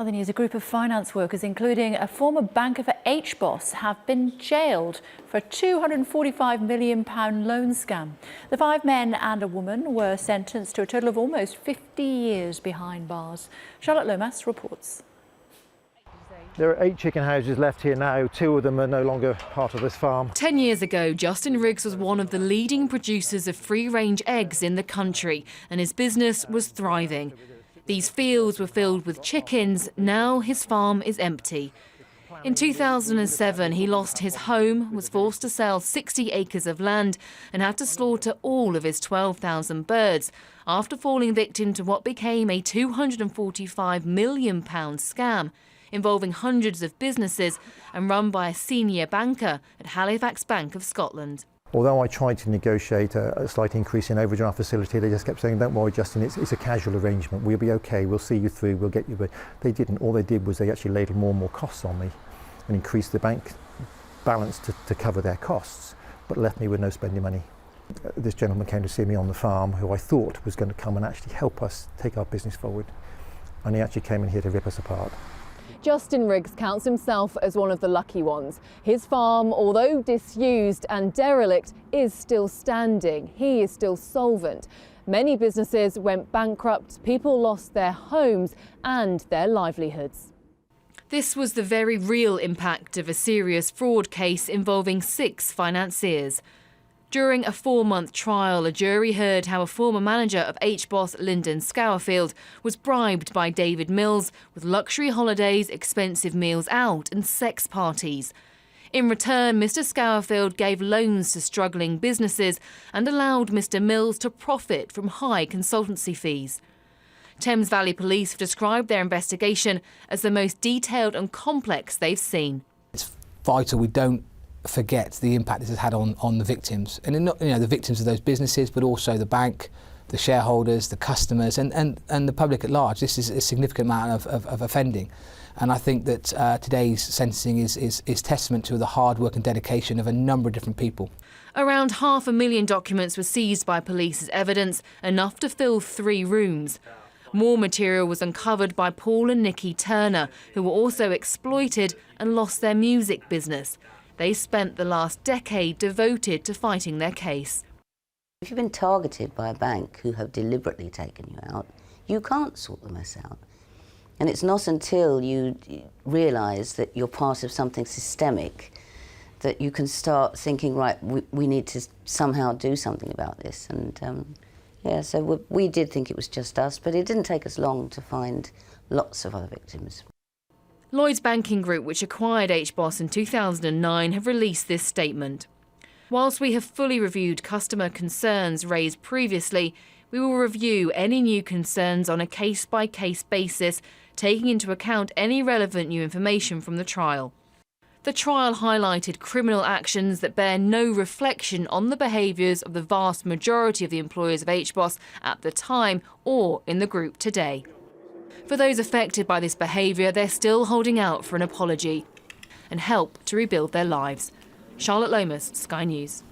Other news, a group of finance workers, including a former banker for HBOS, have been jailed for a £245 million loan scam. The 5 men and a woman were sentenced to a total of almost 50 years behind bars. Charlotte Lomas reports. There are 8 chicken houses left here now. 2 of them are no longer part of this farm. 10 years ago, Justin Riggs was one of the leading producers of free-range eggs in the country, and his business was thriving. These fields were filled with chickens. Now his farm is empty. In 2007, he lost his home, was forced to sell 60 acres of land and had to slaughter all of his 12,000 birds after falling victim to what became a £245 million scam involving hundreds of businesses and run by a senior banker at Halifax Bank of Scotland. Although I tried to negotiate a slight increase in overdraft facility, they just kept saying, "Don't worry, Justin, it's a casual arrangement. We'll be okay. We'll see you through. We'll get you." But they didn't. All they did was they actually ladled more and more costs on me and increased the bank balance to cover their costs, but left me with no spending money. This gentleman came to see me on the farm, who I thought was going to come and actually help us take our business forward, and he actually came in here to rip us apart. Justin Riggs counts himself as one of the lucky ones. His farm, although disused and derelict, is still standing. He is still solvent. Many businesses went bankrupt, people lost their homes and their livelihoods. This was the very real impact of a serious fraud case involving 6 financiers. During a 4-month trial, a jury heard how a former manager of HBOS, Lyndon Scourfield, was bribed by David Mills with luxury holidays, expensive meals out and sex parties. In return, Mr Scourfield gave loans to struggling businesses and allowed Mr Mills to profit from high consultancy fees. Thames Valley Police have described their investigation as the most detailed and complex they've seen. It's vital we don't forget the impact this has had on the victims, and not the victims of those businesses, but also the bank, the shareholders, the customers, and the public at large. This is a significant amount of offending, and I think that today's sentencing is testament to the hard work and dedication of a number of different people. Around 500,000 documents were seized by police as evidence, enough to fill 3 rooms. More material was uncovered by Paul and Nikki Turner, who were also exploited and lost their music business. They spent the last decade devoted to fighting their case. If you've been targeted by a bank who have deliberately taken you out, you can't sort the mess out. And it's not until you realise that you're part of something systemic that you can start thinking, right, we need to somehow do something about this. And yeah, so we did think it was just us, but it didn't take us long to find lots of other victims. Lloyds Banking Group, which acquired HBOS in 2009, have released this statement. Whilst we have fully reviewed customer concerns raised previously, we will review any new concerns on a case-by-case basis, taking into account any relevant new information from the trial. The trial highlighted criminal actions that bear no reflection on the behaviours of the vast majority of the employers of HBOS at the time or in the group today. For those affected by this behaviour, they're still holding out for an apology and help to rebuild their lives. Charlotte Lomas, Sky News.